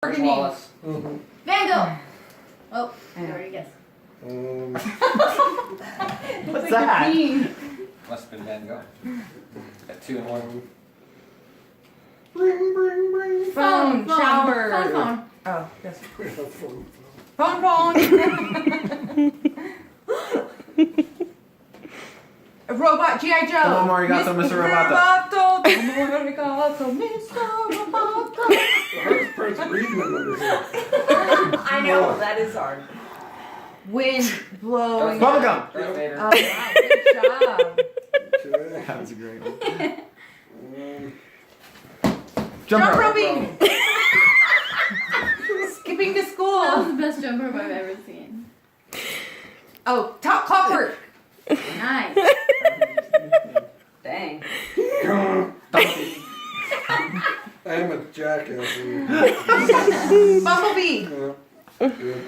George Wallace. Van Gogh. Oh, I already guessed. What's that? Must have been Van Gogh. Got 2 and 1. Phone, shower. Phone. Oh, yes. Phone. Phone. A robot, G.I. Joe. Tomo Arigato, Mr. Roboto. Tomo Arigato, Mr. Roboto. Hardest part's reading them under here. I know, that is hard. Wind blowing. Bubblegum. Darth Vader. Oh, wow, good job. Okay. That was a great one. Jump rope. roping. Skipping to That was school. the best jump rope I've ever seen. Oh, top clockwork. Nice. Dang. I am a jackass here. Bumblebee. Yeah. Good.